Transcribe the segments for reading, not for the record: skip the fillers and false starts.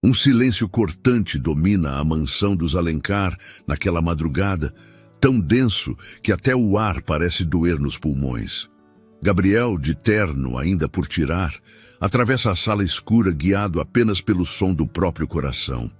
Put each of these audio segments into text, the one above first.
Um silêncio cortante domina a mansão dos Alencar naquela madrugada, tão denso que até o ar parece doer nos pulmões. Gabriel, de terno ainda por tirar, atravessa a sala escura guiado apenas pelo som do próprio coração.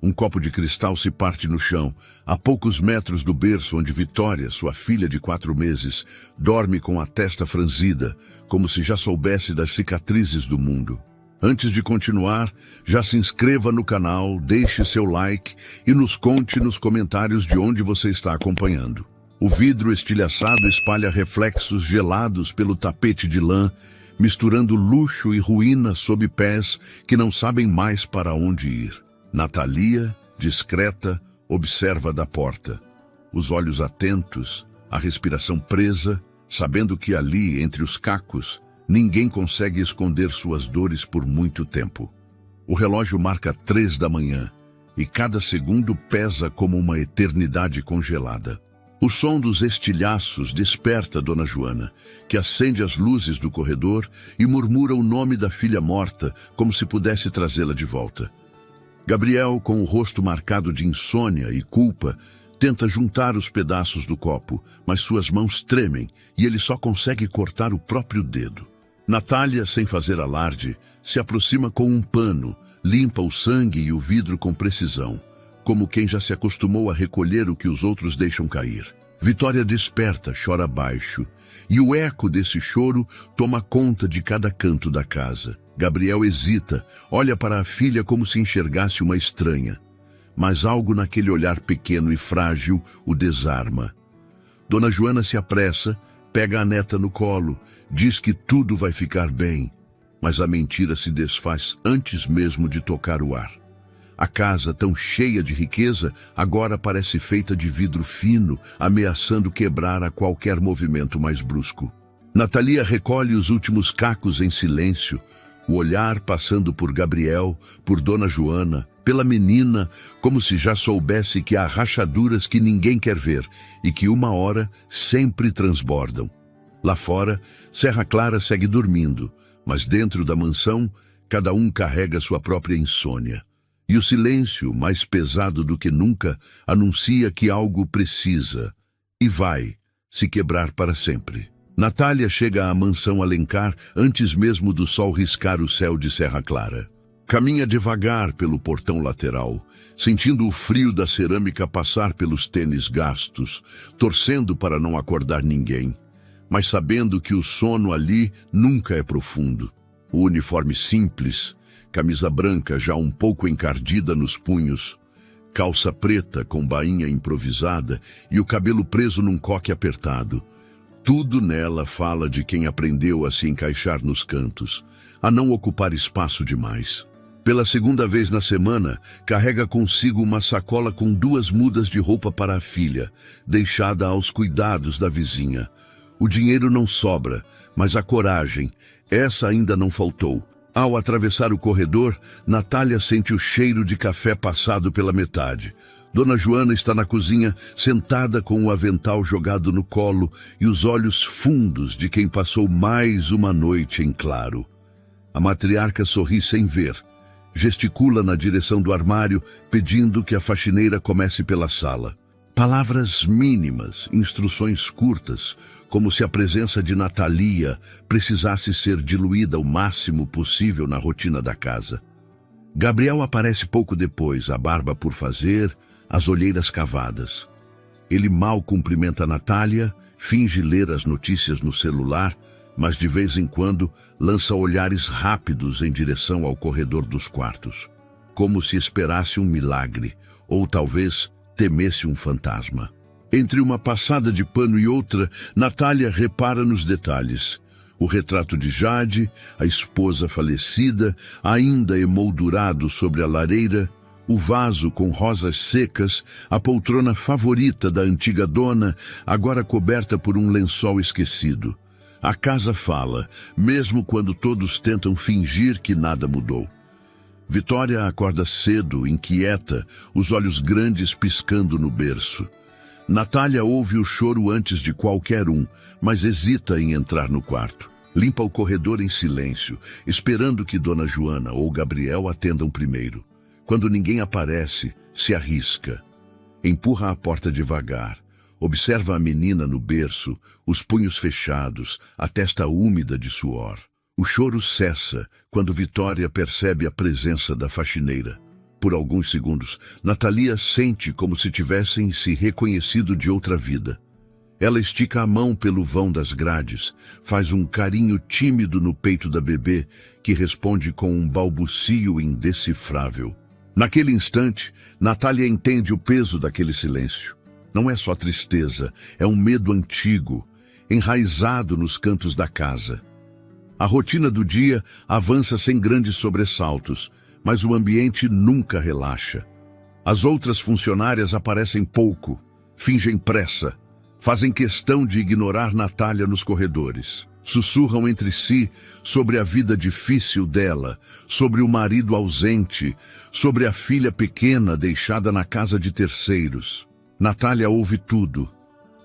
Um copo de cristal se parte no chão, a poucos metros do berço onde Vitória, sua filha de 4 meses, dorme com a testa franzida, como se já soubesse das cicatrizes do mundo. Antes de continuar, já se inscreva no canal, deixe seu like e nos conte nos comentários de onde você está acompanhando. O vidro estilhaçado espalha reflexos gelados pelo tapete de lã, misturando luxo e ruína sob pés que não sabem mais para onde ir. Natalia, discreta, observa da porta. Os olhos atentos, a respiração presa, sabendo que ali, entre os cacos, ninguém consegue esconder suas dores por muito tempo. O relógio marca 3 da manhã e cada segundo pesa como uma eternidade congelada. O som dos estilhaços desperta Dona Joana, que acende as luzes do corredor e murmura o nome da filha morta, como se pudesse trazê-la de volta. Gabriel, com o rosto marcado de insônia e culpa, tenta juntar os pedaços do copo, mas suas mãos tremem e ele só consegue cortar o próprio dedo. Natália, sem fazer alarde, se aproxima com um pano, limpa o sangue e o vidro com precisão, como quem já se acostumou a recolher o que os outros deixam cair. Vitória desperta, chora baixo, e o eco desse choro toma conta de cada canto da casa. Gabriel hesita, olha para a filha como se enxergasse uma estranha, mas algo naquele olhar pequeno e frágil o desarma. Dona Joana se apressa, pega a neta no colo, diz que tudo vai ficar bem, mas a mentira se desfaz antes mesmo de tocar o ar. A casa, tão cheia de riqueza, agora parece feita de vidro fino, ameaçando quebrar a qualquer movimento mais brusco. Natalia recolhe os últimos cacos em silêncio, o olhar passando por Gabriel, por Dona Joana, pela menina, como se já soubesse que há rachaduras que ninguém quer ver e que uma hora sempre transbordam. Lá fora, Serra Clara segue dormindo, mas dentro da mansão, cada um carrega sua própria insônia. E o silêncio, mais pesado do que nunca, anuncia que algo precisa e vai se quebrar para sempre. Natália chega à mansão Alencar antes mesmo do sol riscar o céu de Serra Clara. Caminha devagar pelo portão lateral, sentindo o frio da cerâmica passar pelos tênis gastos, torcendo para não acordar ninguém, mas sabendo que o sono ali nunca é profundo. O uniforme simples, camisa branca já um pouco encardida nos punhos, calça preta com bainha improvisada e o cabelo preso num coque apertado. Tudo nela fala de quem aprendeu a se encaixar nos cantos, a não ocupar espaço demais. Pela segunda vez na semana, carrega consigo uma sacola com 2 mudas de roupa para a filha, deixada aos cuidados da vizinha. O dinheiro não sobra, mas a coragem, essa ainda não faltou. Ao atravessar o corredor, Natália sente o cheiro de café passado pela metade. Dona Joana está na cozinha, sentada com o avental jogado no colo e os olhos fundos de quem passou mais uma noite em claro. A matriarca sorri sem ver. Gesticula na direção do armário, pedindo que a faxineira comece pela sala. Palavras mínimas, instruções curtas, como se a presença de Natalia precisasse ser diluída o máximo possível na rotina da casa. Gabriel aparece pouco depois, a barba por fazer, as olheiras cavadas. Ele mal cumprimenta Natália, finge ler as notícias no celular, mas de vez em quando lança olhares rápidos em direção ao corredor dos quartos, como se esperasse um milagre, ou talvez temesse um fantasma. Entre uma passada de pano e outra, Natália repara nos detalhes. O retrato de Jade, a esposa falecida, ainda emoldurado sobre a lareira, o vaso com rosas secas, a poltrona favorita da antiga dona, agora coberta por um lençol esquecido. A casa fala, mesmo quando todos tentam fingir que nada mudou. Vitória acorda cedo, inquieta, os olhos grandes piscando no berço. Natália ouve o choro antes de qualquer um, mas hesita em entrar no quarto. Limpa o corredor em silêncio, esperando que Dona Joana ou Gabriel atendam primeiro. Quando ninguém aparece, se arrisca. Empurra a porta devagar. Observa a menina no berço, os punhos fechados, a testa úmida de suor. O choro cessa quando Vitória percebe a presença da faxineira. Por alguns segundos, Natalia sente como se tivessem se reconhecido de outra vida. Ela estica a mão pelo vão das grades, faz um carinho tímido no peito da bebê, que responde com um balbucio indecifrável. Naquele instante, Natália entende o peso daquele silêncio. Não é só tristeza, é um medo antigo, enraizado nos cantos da casa. A rotina do dia avança sem grandes sobressaltos, mas o ambiente nunca relaxa. As outras funcionárias aparecem pouco, fingem pressa, fazem questão de ignorar Natália nos corredores. Sussurram entre si sobre a vida difícil dela, sobre o marido ausente, sobre a filha pequena deixada na casa de terceiros. Natália ouve tudo,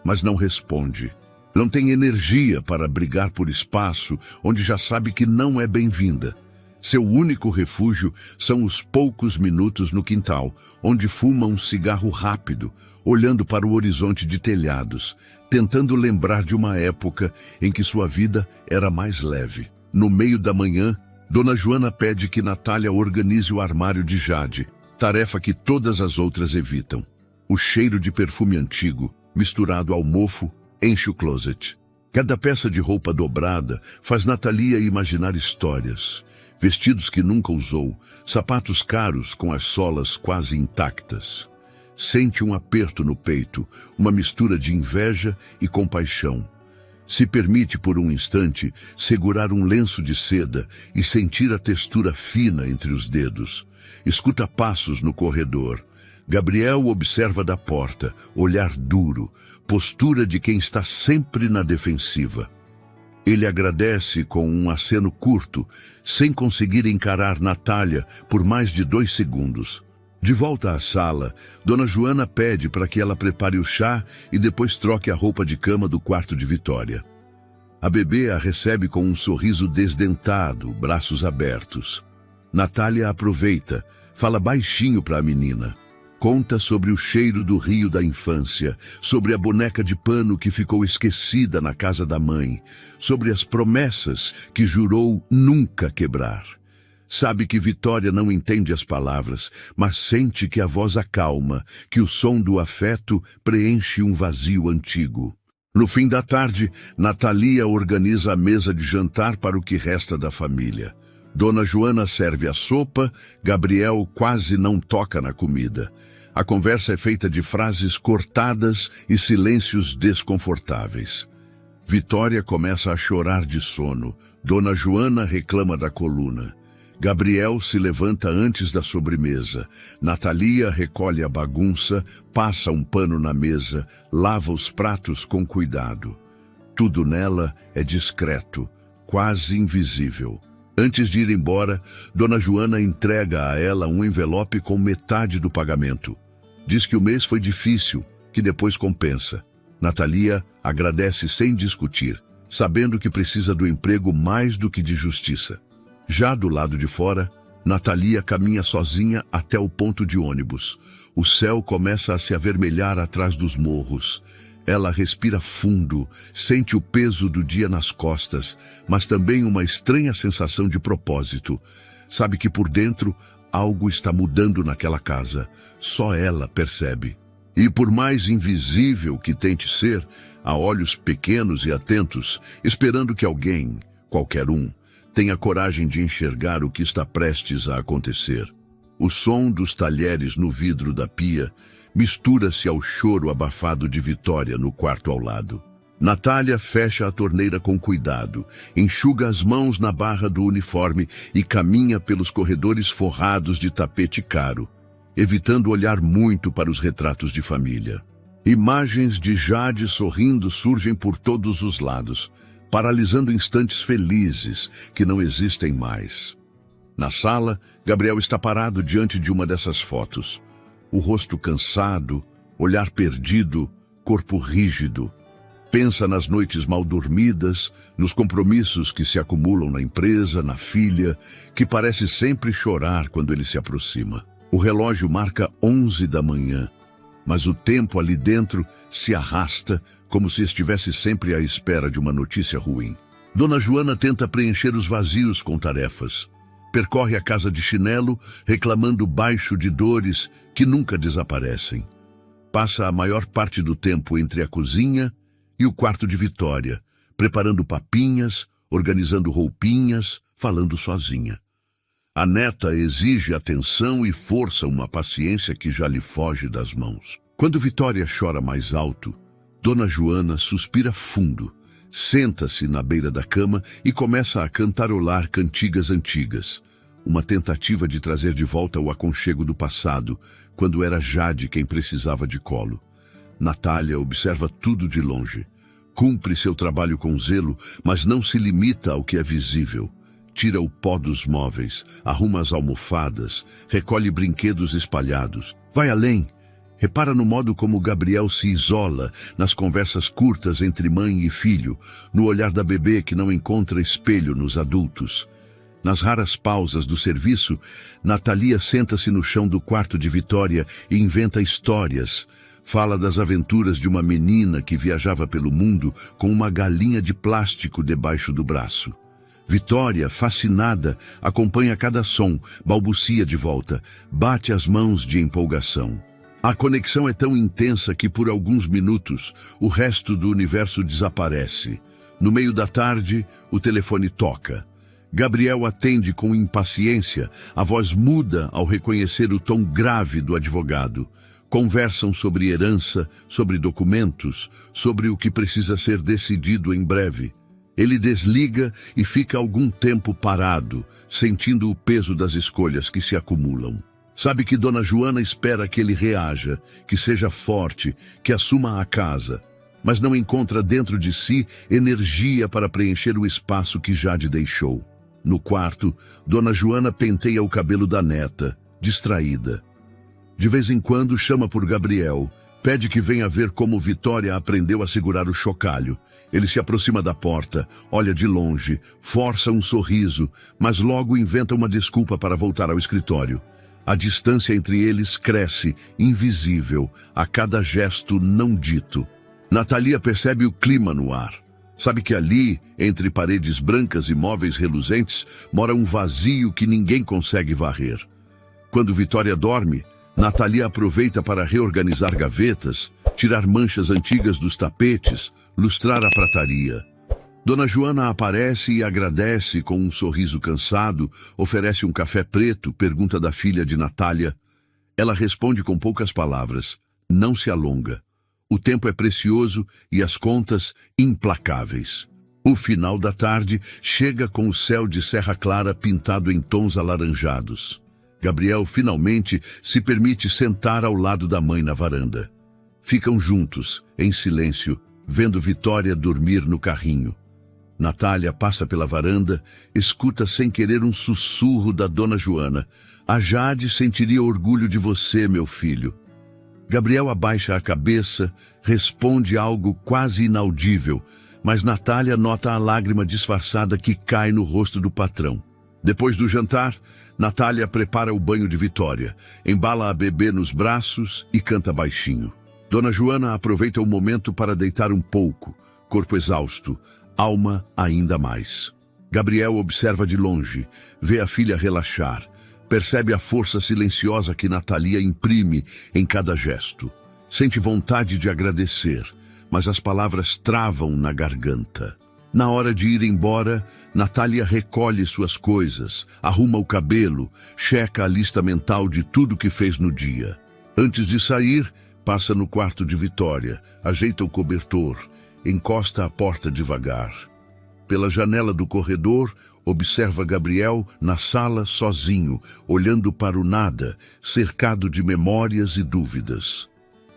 mas não responde. Não tem energia para brigar por espaço onde já sabe que não é bem-vinda. Seu único refúgio são os poucos minutos no quintal, onde fuma um cigarro rápido, olhando para o horizonte de telhados, tentando lembrar de uma época em que sua vida era mais leve. No meio da manhã, Dona Joana pede que Natália organize o armário de Jade, tarefa que todas as outras evitam. O cheiro de perfume antigo, misturado ao mofo, enche o closet. Cada peça de roupa dobrada faz Natalia imaginar histórias. Vestidos que nunca usou, sapatos caros com as solas quase intactas. Sente um aperto no peito, uma mistura de inveja e compaixão. Se permite por um instante segurar um lenço de seda e sentir a textura fina entre os dedos. Escuta passos no corredor. Gabriel observa da porta, olhar duro, postura de quem está sempre na defensiva. Ele agradece com um aceno curto, sem conseguir encarar Natália por mais de 2 segundos. De volta à sala, Dona Joana pede para que ela prepare o chá e depois troque a roupa de cama do quarto de Vitória. A bebê a recebe com um sorriso desdentado, braços abertos. Natália aproveita, fala baixinho para a menina. Conta sobre o cheiro do rio da infância, sobre a boneca de pano que ficou esquecida na casa da mãe, sobre as promessas que jurou nunca quebrar. Sabe que Vitória não entende as palavras, mas sente que a voz acalma, que o som do afeto preenche um vazio antigo. No fim da tarde, Natalia organiza a mesa de jantar para o que resta da família. Dona Joana serve a sopa, Gabriel quase não toca na comida. A conversa é feita de frases cortadas e silêncios desconfortáveis. Vitória começa a chorar de sono. Dona Joana reclama da coluna. Gabriel se levanta antes da sobremesa. Natalia recolhe a bagunça, passa um pano na mesa, lava os pratos com cuidado. Tudo nela é discreto, quase invisível. Antes de ir embora, Dona Joana entrega a ela um envelope com metade do pagamento. Diz que o mês foi difícil, que depois compensa. Natalia agradece sem discutir, sabendo que precisa do emprego mais do que de justiça. Já do lado de fora, Natalia caminha sozinha até o ponto de ônibus. O céu começa a se avermelhar atrás dos morros. Ela respira fundo, sente o peso do dia nas costas, mas também uma estranha sensação de propósito. Sabe que por dentro algo está mudando naquela casa. Só ela percebe. E por mais invisível que tente ser, há olhos pequenos e atentos, esperando que alguém, qualquer um, tenha coragem de enxergar o que está prestes a acontecer. O som dos talheres no vidro da pia mistura-se ao choro abafado de Vitória no quarto ao lado. Natália fecha a torneira com cuidado, enxuga as mãos na barra do uniforme e caminha pelos corredores forrados de tapete caro, evitando olhar muito para os retratos de família. Imagens de Jade sorrindo surgem por todos os lados, paralisando instantes felizes que não existem mais. Na sala, Gabriel está parado diante de uma dessas fotos. O rosto cansado, olhar perdido, corpo rígido. Pensa nas noites mal dormidas, nos compromissos que se acumulam na empresa, na filha, que parece sempre chorar quando ele se aproxima. O relógio marca 11 da manhã, mas o tempo ali dentro se arrasta como se estivesse sempre à espera de uma notícia ruim. Dona Joana tenta preencher os vazios com tarefas. Percorre a casa de chinelo, reclamando baixo de dores que nunca desaparecem. Passa a maior parte do tempo entre a cozinha e o quarto de Vitória, preparando papinhas, organizando roupinhas, falando sozinha. A neta exige atenção e força, uma paciência que já lhe foge das mãos. Quando Vitória chora mais alto, Dona Joana suspira fundo, senta-se na beira da cama e começa a cantarolar cantigas antigas, uma tentativa de trazer de volta o aconchego do passado, quando era Jade quem precisava de colo. Natália observa tudo de longe. Cumpre seu trabalho com zelo, mas não se limita ao que é visível. Tira o pó dos móveis, arruma as almofadas, recolhe brinquedos espalhados. Vai além. Repara no modo como Gabriel se isola nas conversas curtas entre mãe e filho, no olhar da bebê que não encontra espelho nos adultos. Nas raras pausas do serviço, Natalia senta-se no chão do quarto de Vitória e inventa histórias. Fala das aventuras de uma menina que viajava pelo mundo com uma galinha de plástico debaixo do braço. Vitória, fascinada, acompanha cada som, balbucia de volta, bate as mãos de empolgação. A conexão é tão intensa que por alguns minutos o resto do universo desaparece. No meio da tarde, o telefone toca. Gabriel atende com impaciência, a voz muda ao reconhecer o tom grave do advogado. Conversam sobre herança, sobre documentos, sobre o que precisa ser decidido em breve. Ele desliga e fica algum tempo parado, sentindo o peso das escolhas que se acumulam. Sabe que Dona Joana espera que ele reaja, que seja forte, que assuma a casa, mas não encontra dentro de si energia para preencher o espaço que Jade deixou. No quarto, Dona Joana penteia o cabelo da neta, distraída. De vez em quando chama por Gabriel, pede que venha ver como Vitória aprendeu a segurar o chocalho. Ele se aproxima da porta, olha de longe, força um sorriso, mas logo inventa uma desculpa para voltar ao escritório. A distância entre eles cresce, invisível, a cada gesto não dito. Natalia percebe o clima no ar. Sabe que ali, entre paredes brancas e móveis reluzentes, mora um vazio que ninguém consegue varrer. Quando Vitória dorme, Natalia aproveita para reorganizar gavetas, tirar manchas antigas dos tapetes, lustrar a prataria. Dona Joana aparece e agradece com um sorriso cansado, oferece um café preto, pergunta da filha de Natália. Ela responde com poucas palavras, não se alonga. O tempo é precioso e as contas implacáveis. O final da tarde chega com o céu de Serra Clara pintado em tons alaranjados. Gabriel finalmente se permite sentar ao lado da mãe na varanda. Ficam juntos, em silêncio, vendo Vitória dormir no carrinho. Natália passa pela varanda, escuta sem querer um sussurro da Dona Joana. A Jade sentiria orgulho de você, meu filho. Gabriel abaixa a cabeça, responde algo quase inaudível, mas Natália nota a lágrima disfarçada que cai no rosto do patrão. Depois do jantar, Natália prepara o banho de Vitória, embala a bebê nos braços e canta baixinho. Dona Joana aproveita o momento para deitar um pouco, corpo exausto, alma ainda mais. Gabriel observa de longe, vê a filha relaxar, percebe a força silenciosa que Natalia imprime em cada gesto. Sente vontade de agradecer, mas as palavras travam na garganta. Na hora de ir embora, Natália recolhe suas coisas, arruma o cabelo, checa a lista mental de tudo que fez no dia. Antes de sair, passa no quarto de Vitória, ajeita o cobertor, encosta a porta devagar. Pela janela do corredor, observa Gabriel na sala sozinho, olhando para o nada, cercado de memórias e dúvidas.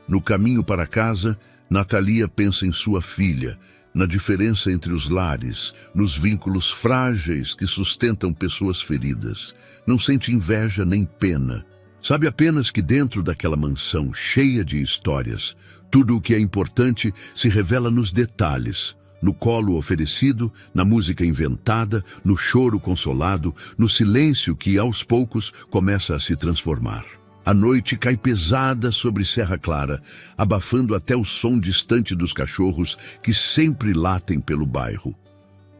No caminho para casa, Natalia pensa em sua filha, na diferença entre os lares, nos vínculos frágeis que sustentam pessoas feridas. Não sente inveja nem pena. Sabe apenas que dentro daquela mansão cheia de histórias, tudo o que é importante se revela nos detalhes, no colo oferecido, na música inventada, no choro consolado, no silêncio que aos poucos começa a se transformar. A noite cai pesada sobre Serra Clara, abafando até o som distante dos cachorros que sempre latem pelo bairro.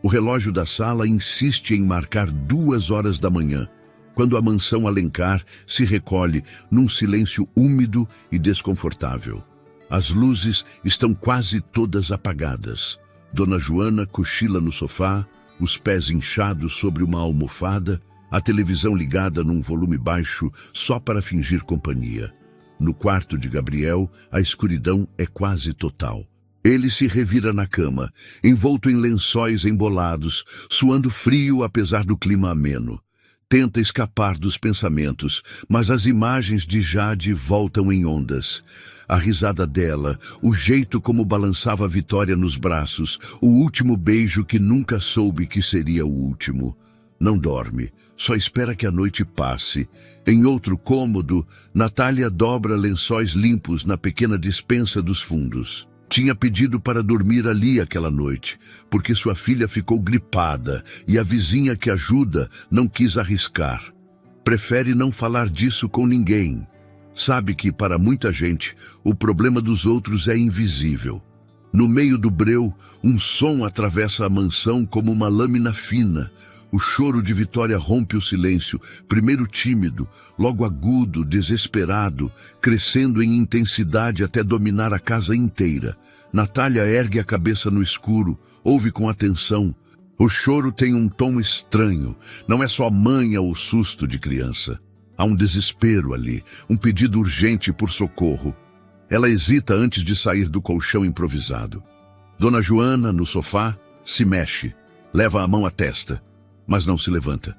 O relógio da sala insiste em marcar 2 horas da manhã, quando a mansão Alencar se recolhe num silêncio úmido e desconfortável. As luzes estão quase todas apagadas. Dona Joana cochila no sofá, os pés inchados sobre uma almofada, a televisão ligada num volume baixo só para fingir companhia. No quarto de Gabriel, a escuridão é quase total. Ele se revira na cama, envolto em lençóis embolados, suando frio apesar do clima ameno. Tenta escapar dos pensamentos, mas as imagens de Jade voltam em ondas. A risada dela, o jeito como balançava a Vitória nos braços, o último beijo que nunca soube que seria o último. Não dorme, só espera que a noite passe. Em outro cômodo, Natália dobra lençóis limpos na pequena despensa dos fundos. Tinha pedido para dormir ali aquela noite, porque sua filha ficou gripada e a vizinha que ajuda não quis arriscar. Prefere não falar disso com ninguém. Sabe que, para muita gente, o problema dos outros é invisível. No meio do breu, um som atravessa a mansão como uma lâmina fina. O choro de Vitória rompe o silêncio, primeiro tímido, logo agudo, desesperado, crescendo em intensidade até dominar a casa inteira. Natália ergue a cabeça no escuro, ouve com atenção. O choro tem um tom estranho, não é só manha ou susto de criança. Há um desespero ali, um pedido urgente por socorro. Ela hesita antes de sair do colchão improvisado. Dona Joana, no sofá, se mexe, leva a mão à testa, mas não se levanta.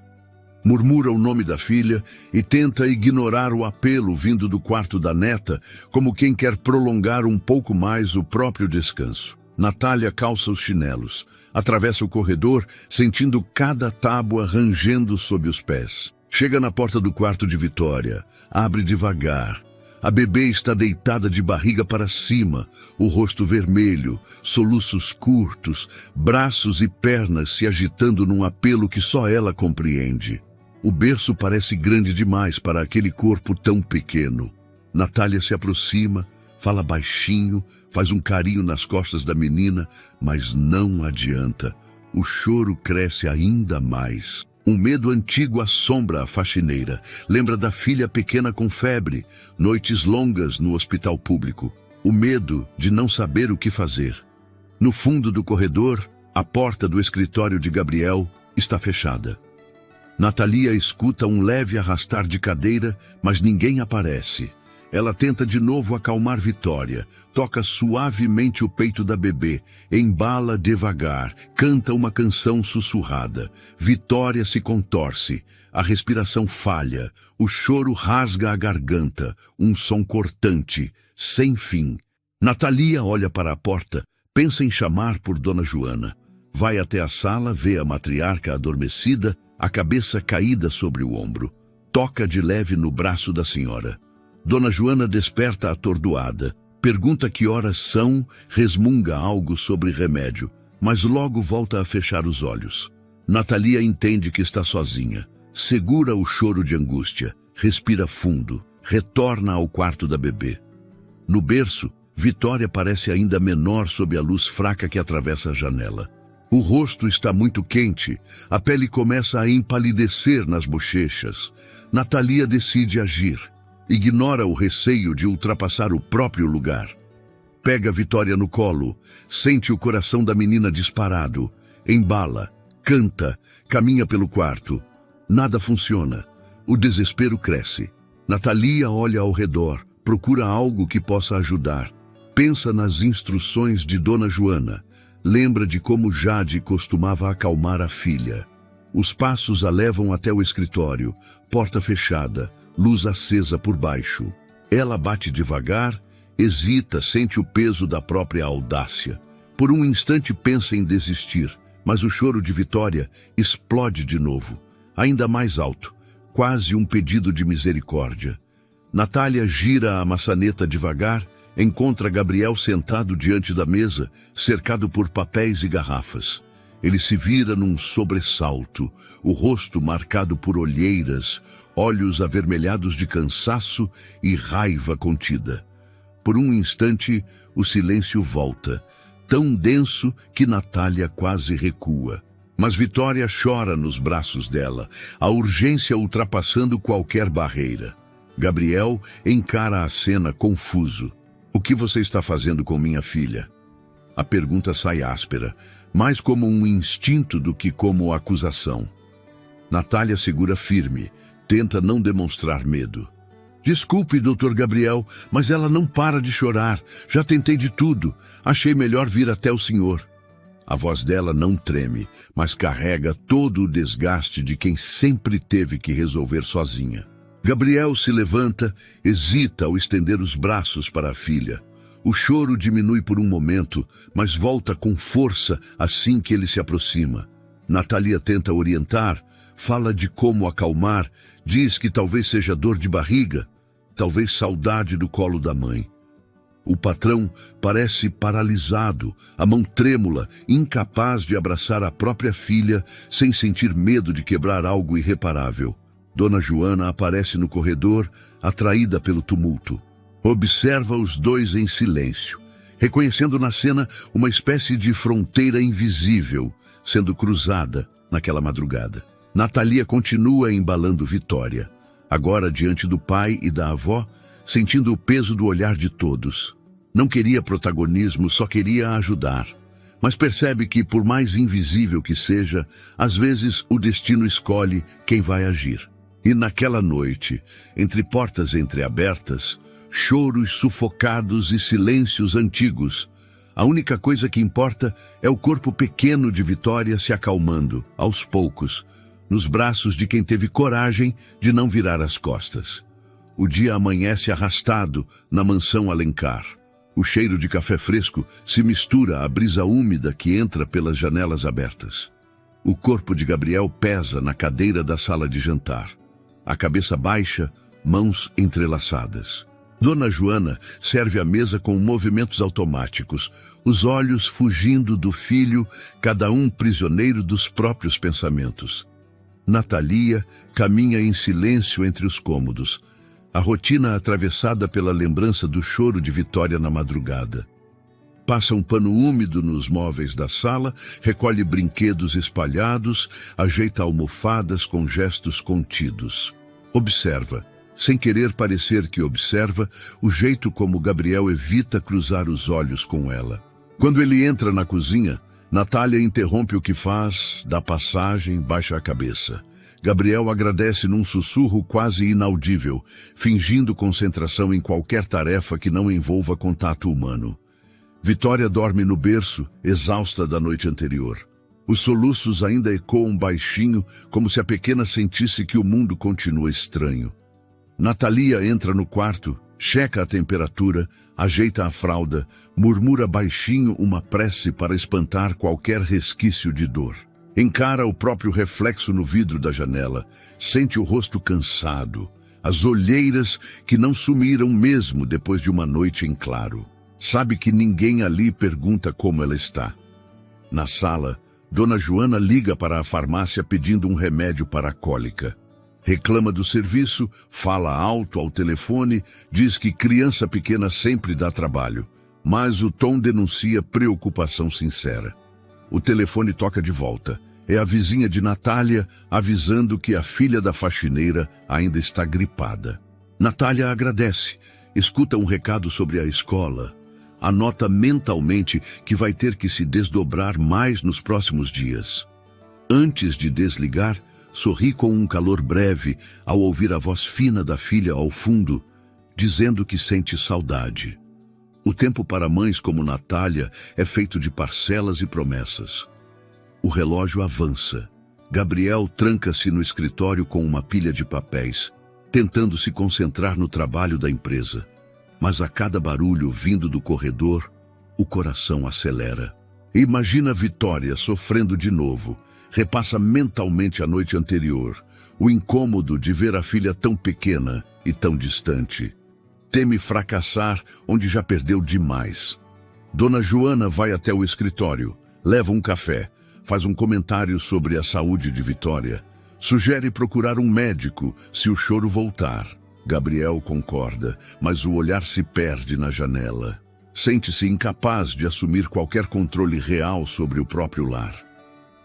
Murmura o nome da filha e tenta ignorar o apelo vindo do quarto da neta, como quem quer prolongar um pouco mais o próprio descanso. Natália calça os chinelos, atravessa o corredor, sentindo cada tábua rangendo sob os pés. Chega na porta do quarto de Vitória, abre devagar. A bebê está deitada de barriga para cima, o rosto vermelho, soluços curtos, braços e pernas se agitando num apelo que só ela compreende. O berço parece grande demais para aquele corpo tão pequeno. Natália se aproxima, fala baixinho, faz um carinho nas costas da menina, mas não adianta. O choro cresce ainda mais. Um medo antigo assombra a faxineira. Lembra da filha pequena com febre, noites longas no hospital público. O medo de não saber o que fazer. No fundo do corredor, a porta do escritório de Gabriel está fechada. Natalia escuta um leve arrastar de cadeira, mas ninguém aparece. Ela tenta de novo acalmar Vitória, toca suavemente o peito da bebê, embala devagar, canta uma canção sussurrada. Vitória se contorce, a respiração falha, o choro rasga a garganta, um som cortante, sem fim. Natalia olha para a porta, pensa em chamar por Dona Joana. Vai até a sala, vê a matriarca adormecida, a cabeça caída sobre o ombro. Toca de leve no braço da senhora. Dona Joana desperta atordoada, pergunta que horas são, resmunga algo sobre remédio, mas logo volta a fechar os olhos. Natalia entende que está sozinha, segura o choro de angústia, respira fundo, retorna ao quarto da bebê. No berço, Vitória parece ainda menor sob a luz fraca que atravessa a janela. O rosto está muito quente, a pele começa a empalidecer nas bochechas. Natalia decide agir. Ignora o receio de ultrapassar o próprio lugar. Pega Vitória no colo, sente o coração da menina disparado, embala, canta, caminha pelo quarto. Nada funciona. O desespero cresce. Natalia olha ao redor, procura algo que possa ajudar. Pensa nas instruções de Dona Joana. Lembra de como Jade costumava acalmar a filha. Os passos a levam até o escritório, porta fechada, luz acesa por baixo. Ela bate devagar, hesita, sente o peso da própria audácia. Por um instante pensa em desistir, mas o choro de Vitória explode de novo, ainda mais alto, quase um pedido de misericórdia. Natália gira a maçaneta devagar, encontra Gabriel sentado diante da mesa, cercado por papéis e garrafas. Ele se vira num sobressalto, o rosto marcado por olheiras, olhos avermelhados de cansaço e raiva contida. Por um instante, o silêncio volta, tão denso que Natália quase recua. Mas Vitória chora nos braços dela, a urgência ultrapassando qualquer barreira. Gabriel encara a cena confuso. O que você está fazendo com minha filha? A pergunta sai áspera, mais como um instinto do que como acusação. Natália segura firme, tenta não demonstrar medo. Desculpe, Dr. Gabriel, mas ela não para de chorar. Já tentei de tudo. Achei melhor vir até o senhor. A voz dela não treme, mas carrega todo o desgaste de quem sempre teve que resolver sozinha. Gabriel se levanta, hesita ao estender os braços para a filha. O choro diminui por um momento, mas volta com força assim que ele se aproxima. Natália tenta orientar, fala de como acalmar, diz que talvez seja dor de barriga, talvez saudade do colo da mãe. O patrão parece paralisado, a mão trêmula, incapaz de abraçar a própria filha sem sentir medo de quebrar algo irreparável. Dona Joana aparece no corredor, atraída pelo tumulto. Observa os dois em silêncio, reconhecendo na cena uma espécie de fronteira invisível sendo cruzada naquela madrugada. Natalia continua embalando Vitória, agora diante do pai e da avó, sentindo o peso do olhar de todos. Não queria protagonismo, só queria ajudar. Mas percebe que, por mais invisível que seja, às vezes o destino escolhe quem vai agir. E naquela noite, entre portas entreabertas, choros sufocados e silêncios antigos, a única coisa que importa é o corpo pequeno de Vitória se acalmando, aos poucos, nos braços de quem teve coragem de não virar as costas. O dia amanhece arrastado na mansão Alencar. O cheiro de café fresco se mistura à brisa úmida que entra pelas janelas abertas. O corpo de Gabriel pesa na cadeira da sala de jantar. A cabeça baixa, mãos entrelaçadas. Dona Joana serve a mesa com movimentos automáticos, os olhos fugindo do filho, cada um prisioneiro dos próprios pensamentos. Natalia caminha em silêncio entre os cômodos, a rotina atravessada pela lembrança do choro de Vitória na madrugada. Passa um pano úmido nos móveis da sala, recolhe brinquedos espalhados, ajeita almofadas com gestos contidos. Observa, sem querer parecer que observa, o jeito como Gabriel evita cruzar os olhos com ela. Quando ele entra na cozinha, Natália interrompe o que faz, dá passagem, baixa a cabeça. Gabriel agradece num sussurro quase inaudível, fingindo concentração em qualquer tarefa que não envolva contato humano. Vitória dorme no berço, exausta da noite anterior. Os soluços ainda ecoam baixinho, como se a pequena sentisse que o mundo continua estranho. Natalia entra no quarto, checa a temperatura, ajeita a fralda, murmura baixinho uma prece para espantar qualquer resquício de dor. Encara o próprio reflexo no vidro da janela, sente o rosto cansado, as olheiras que não sumiram mesmo depois de uma noite em claro. Sabe que ninguém ali pergunta como ela está. Na sala, Dona Joana liga para a farmácia pedindo um remédio para a cólica. Reclama do serviço, fala alto ao telefone, diz que criança pequena sempre dá trabalho, mas o tom denuncia preocupação sincera. O telefone toca de volta. É a vizinha de Natália avisando que a filha da faxineira ainda está gripada. Natália agradece, escuta um recado sobre a escola, anota mentalmente que vai ter que se desdobrar mais nos próximos dias. Antes de desligar, sorri com um calor breve ao ouvir a voz fina da filha ao fundo, dizendo que sente saudade. O tempo para mães como Natália é feito de parcelas e promessas. O relógio avança. Gabriel tranca-se no escritório com uma pilha de papéis, tentando se concentrar no trabalho da empresa. Mas a cada barulho vindo do corredor, o coração acelera. Imagina Vitória sofrendo de novo. Repassa mentalmente a noite anterior, o incômodo de ver a filha tão pequena e tão distante. Teme fracassar onde já perdeu demais. Dona Joana vai até o escritório, leva um café, faz um comentário sobre a saúde de Vitória, Sugere procurar um médico se o choro voltar. Gabriel concorda, mas o olhar se perde na janela. Sente-se incapaz de assumir qualquer controle real sobre o próprio lar.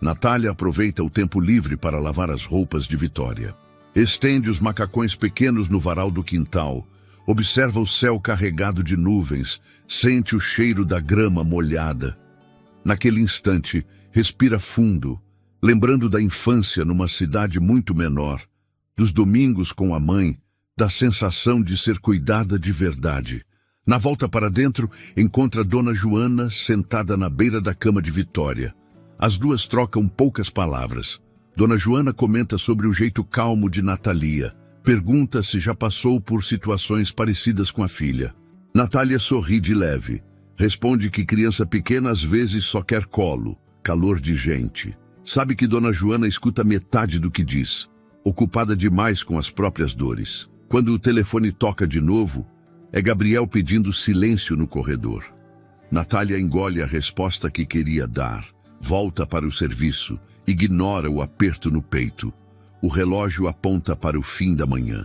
Natália aproveita o tempo livre para lavar as roupas de Vitória. Estende os macacões pequenos no varal do quintal. Observa o céu carregado de nuvens. Sente o cheiro da grama molhada. Naquele instante, respira fundo, lembrando da infância numa cidade muito menor, dos domingos com a mãe, da sensação de ser cuidada de verdade. Na volta para dentro, encontra Dona Joana sentada na beira da cama de Vitória. As duas trocam poucas palavras. Dona Joana comenta sobre o jeito calmo de Natalia. Pergunta se já passou por situações parecidas com a filha. Natália sorri de leve. Responde que criança pequena às vezes só quer colo, calor de gente. Sabe que Dona Joana escuta metade do que diz, ocupada demais com as próprias dores. Quando o telefone toca de novo, é Gabriel pedindo silêncio no corredor. Natália engole a resposta que queria dar. Volta para o serviço, ignora o aperto no peito. O relógio aponta para o fim da manhã.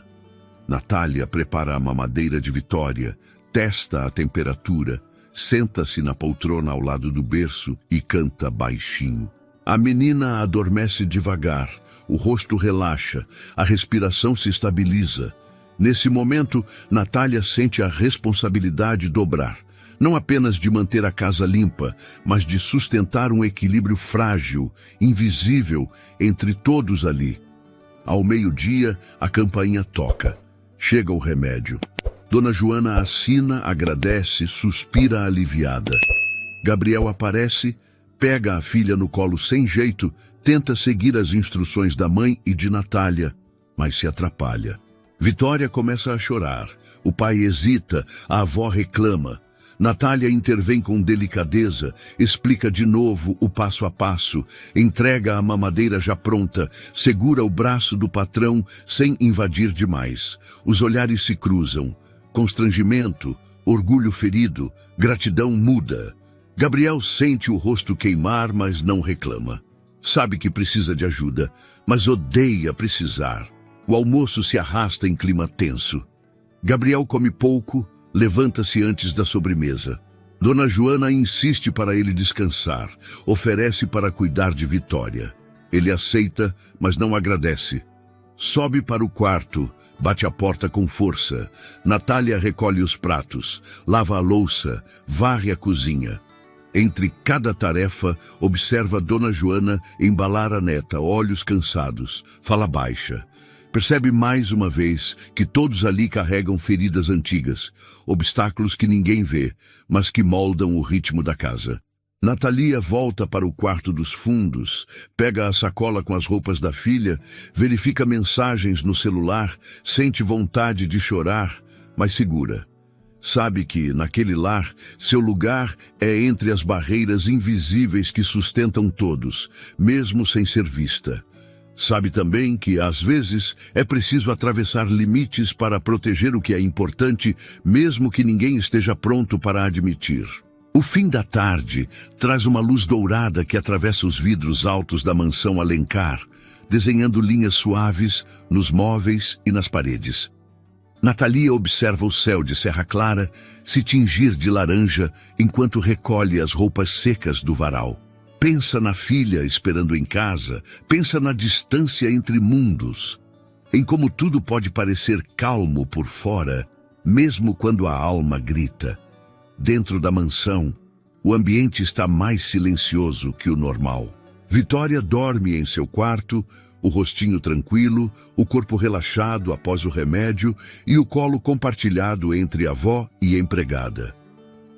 Natália prepara a mamadeira de Vitória, testa a temperatura, senta-se na poltrona ao lado do berço e canta baixinho. A menina adormece devagar, o rosto relaxa, a respiração se estabiliza. Nesse momento, Natália sente a responsabilidade dobrar. Não apenas de manter a casa limpa, mas de sustentar um equilíbrio frágil, invisível, entre todos ali. Ao meio-dia, a campainha toca. Chega o remédio. Dona Joana assina, agradece, suspira aliviada. Gabriel aparece, pega a filha no colo sem jeito, tenta seguir as instruções da mãe e de Natália, mas se atrapalha. Vitória começa a chorar. O pai hesita, a avó reclama. Natália intervém com delicadeza, explica de novo o passo a passo, entrega a mamadeira já pronta, segura o braço do patrão sem invadir demais. Os olhares se cruzam. Constrangimento, orgulho ferido, gratidão muda. Gabriel sente o rosto queimar, mas não reclama. Sabe que precisa de ajuda, mas odeia precisar. O almoço se arrasta em clima tenso. Gabriel come pouco, levanta-se antes da sobremesa. Dona Joana insiste para ele descansar, oferece para cuidar de Vitória. Ele aceita, mas não agradece. Sobe para o quarto, bate a porta com força. Natália recolhe os pratos, lava a louça, varre a cozinha. Entre cada tarefa, observa Dona Joana embalar a neta, olhos cansados, fala baixa. Percebe mais uma vez que todos ali carregam feridas antigas, obstáculos que ninguém vê, mas que moldam o ritmo da casa. Natalia volta para o quarto dos fundos, pega a sacola com as roupas da filha, verifica mensagens no celular, sente vontade de chorar, mas segura. Sabe que, naquele lar, seu lugar é entre as barreiras invisíveis que sustentam todos, mesmo sem ser vista. Sabe também que, às vezes, é preciso atravessar limites para proteger o que é importante, mesmo que ninguém esteja pronto para admitir. O fim da tarde traz uma luz dourada que atravessa os vidros altos da mansão Alencar, desenhando linhas suaves nos móveis e nas paredes. Natalia observa o céu de Serra Clara se tingir de laranja enquanto recolhe as roupas secas do varal. Pensa na filha esperando em casa, pensa na distância entre mundos, em como tudo pode parecer calmo por fora, mesmo quando a alma grita. Dentro da mansão, o ambiente está mais silencioso que o normal. Vitória dorme em seu quarto, o rostinho tranquilo, o corpo relaxado após o remédio e o colo compartilhado entre avó e empregada.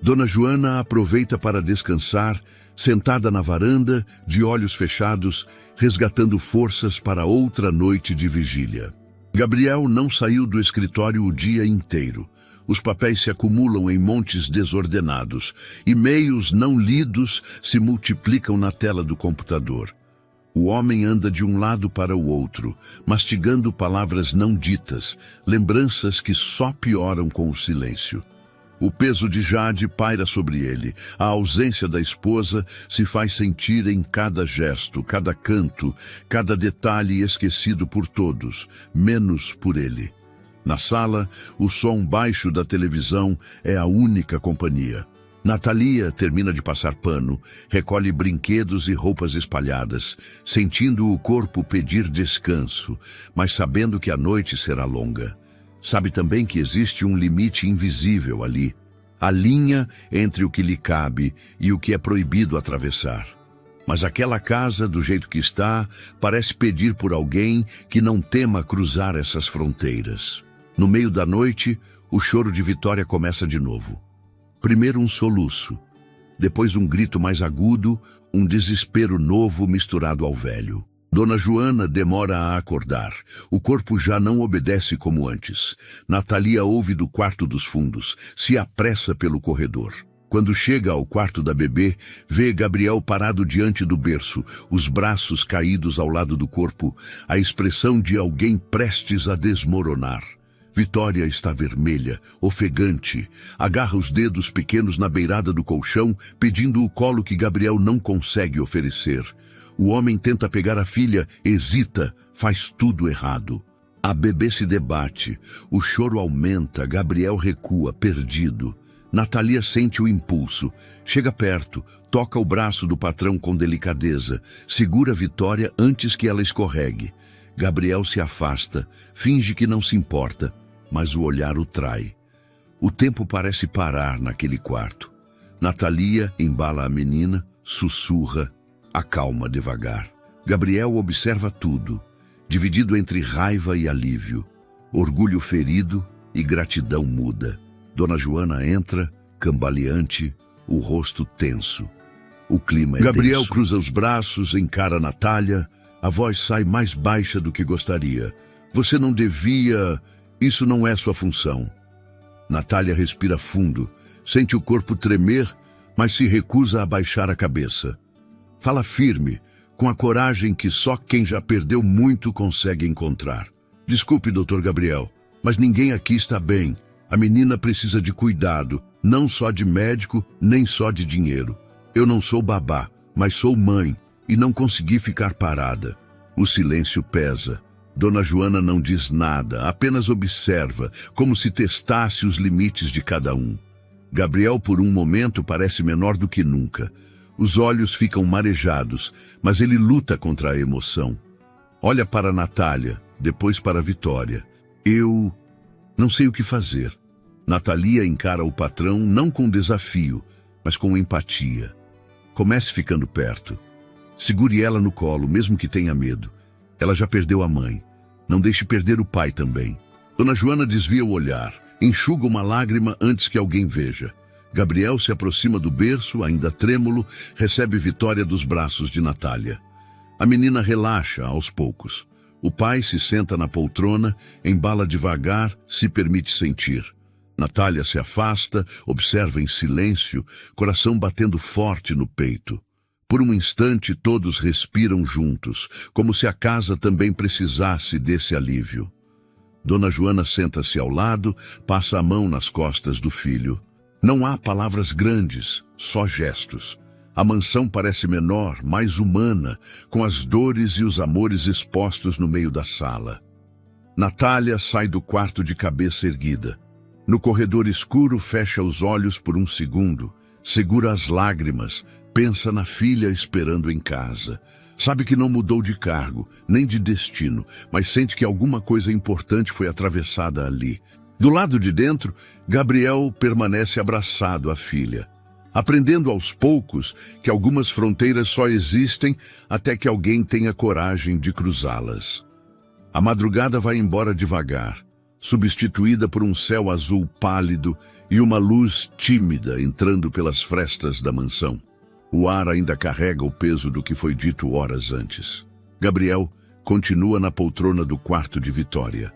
Dona Joana aproveita para descansar, sentada na varanda, de olhos fechados, resgatando forças para outra noite de vigília. Gabriel não saiu do escritório o dia inteiro. Os papéis se acumulam em montes desordenados. E-mails não lidos se multiplicam na tela do computador. O homem anda de um lado para o outro, mastigando palavras não ditas, lembranças que só pioram com o silêncio. O peso de Jade paira sobre ele. A ausência da esposa se faz sentir em cada gesto, cada canto, cada detalhe esquecido por todos, menos por ele. Na sala, o som baixo da televisão é a única companhia. Natalia termina de passar pano, recolhe brinquedos e roupas espalhadas, sentindo o corpo pedir descanso, mas sabendo que a noite será longa. Sabe também que existe um limite invisível ali, a linha entre o que lhe cabe e o que é proibido atravessar. Mas aquela casa, do jeito que está, parece pedir por alguém que não tema cruzar essas fronteiras. No meio da noite, o choro de Vitória começa de novo. Primeiro um soluço, depois um grito mais agudo, um desespero novo misturado ao velho. Dona Joana demora a acordar. O corpo já não obedece como antes. Natalia ouve do quarto dos fundos, se apressa pelo corredor. Quando chega ao quarto da bebê, vê Gabriel parado diante do berço, os braços caídos ao lado do corpo, a expressão de alguém prestes a desmoronar. Vitória está vermelha, ofegante, agarra os dedos pequenos na beirada do colchão, pedindo o colo que Gabriel não consegue oferecer. O homem tenta pegar a filha, hesita, faz tudo errado. A bebê se debate, o choro aumenta, Gabriel recua, perdido. Natalia sente o impulso, chega perto, toca o braço do patrão com delicadeza, segura Vitória antes que ela escorregue. Gabriel se afasta, finge que não se importa, mas o olhar o trai. O tempo parece parar naquele quarto. Natalia embala a menina, sussurra, acalma devagar. Gabriel observa tudo, dividido entre raiva e alívio, orgulho ferido e gratidão muda. Dona Joana entra, cambaleante, o rosto tenso. O clima é Gabriel denso. cruza os braços, encara Natália, a voz sai mais baixa do que gostaria. Você não devia... Isso não é sua função. Natália respira fundo, sente o corpo tremer, mas se recusa a baixar a cabeça. Fala firme, com a coragem que só quem já perdeu muito consegue encontrar. Desculpe, Dr. Gabriel, mas ninguém aqui está bem. A menina precisa de cuidado, não só de médico, nem só de dinheiro. Eu não sou babá, mas sou mãe, e não consegui ficar parada. O silêncio pesa. Dona Joana não diz nada, apenas observa, como se testasse os limites de cada um. Gabriel, por um momento, parece menor do que nunca. Os olhos ficam marejados, mas ele luta contra a emoção. Olha para Natália, depois para Vitória. Eu não sei o que fazer. Natalia encara o patrão não com desafio, mas com empatia. Comece ficando perto. Segure ela no colo, mesmo que tenha medo. Ela já perdeu a mãe. Não deixe perder o pai também. Dona Joana desvia o olhar, enxuga uma lágrima antes que alguém veja. Gabriel se aproxima do berço, ainda trêmulo, recebe Vitória dos braços de Natália. A menina relaxa aos poucos. O pai se senta na poltrona, embala devagar, se permite sentir. Natália se afasta, observa em silêncio, coração batendo forte no peito. Por um instante todos respiram juntos, como se a casa também precisasse desse alívio. Dona Joana senta-se ao lado, passa a mão nas costas do filho. Não há palavras grandes, só gestos. A mansão parece menor, mais humana, com as dores e os amores expostos no meio da sala. Natália sai do quarto de cabeça erguida. No corredor escuro, fecha os olhos por um segundo, segura as lágrimas, pensa na filha esperando em casa. Sabe que não mudou de cargo, nem de destino, mas sente que alguma coisa importante foi atravessada ali. Do lado de dentro, Gabriel permanece abraçado à filha, aprendendo aos poucos que algumas fronteiras só existem até que alguém tenha coragem de cruzá-las. A madrugada vai embora devagar, substituída por um céu azul pálido e uma luz tímida entrando pelas frestas da mansão. O ar ainda carrega o peso do que foi dito horas antes. Gabriel continua na poltrona do quarto de Vitória,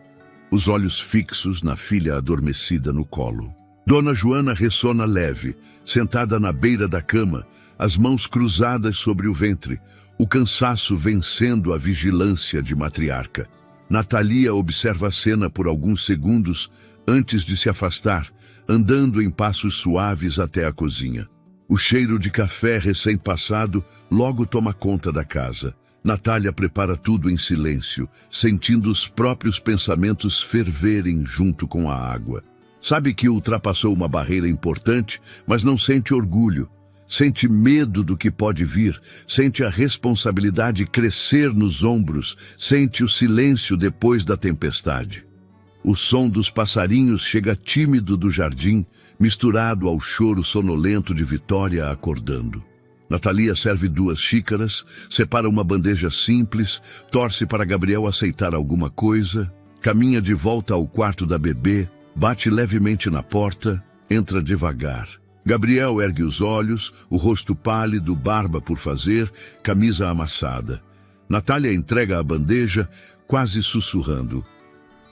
os olhos fixos na filha adormecida no colo. Dona Joana ressona leve, sentada na beira da cama, as mãos cruzadas sobre o ventre, o cansaço vencendo a vigilância de matriarca. Natalia observa a cena por alguns segundos antes de se afastar, andando em passos suaves até a cozinha. O cheiro de café recém-passado logo toma conta da casa. Natália prepara tudo em silêncio, sentindo os próprios pensamentos ferverem junto com a água. Sabe que ultrapassou uma barreira importante, mas não sente orgulho. Sente medo do que pode vir, sente a responsabilidade crescer nos ombros, sente o silêncio depois da tempestade. O som dos passarinhos chega tímido do jardim, misturado ao choro sonolento de Vitória acordando. Natalia serve 2 xícaras, separa uma bandeja simples, torce para Gabriel aceitar alguma coisa, caminha de volta ao quarto da bebê, bate levemente na porta, entra devagar. Gabriel ergue os olhos, o rosto pálido, barba por fazer, camisa amassada. Natália entrega a bandeja, quase sussurrando.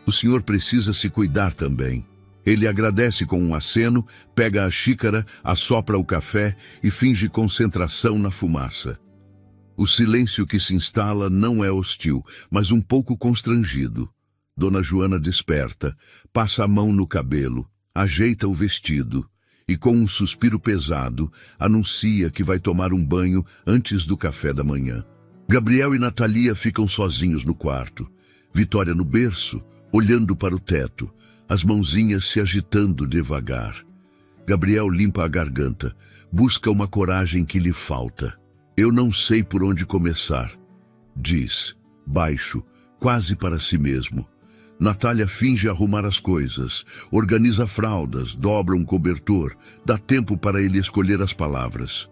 O senhor precisa se cuidar também. Ele agradece com um aceno, pega a xícara, assopra o café e finge concentração na fumaça. O silêncio que se instala não é hostil, mas um pouco constrangido. Dona Joana desperta, passa a mão no cabelo, ajeita o vestido e, com um suspiro pesado, anuncia que vai tomar um banho antes do café da manhã. Gabriel e Natalia ficam sozinhos no quarto. Vitória no berço, olhando para o teto, as mãozinhas se agitando devagar. Gabriel limpa a garganta, busca uma coragem que lhe falta. Eu não sei por onde começar, diz, baixo, quase para si mesmo. Natália finge arrumar as coisas, organiza fraldas, dobra um cobertor, dá tempo para ele escolher as palavras.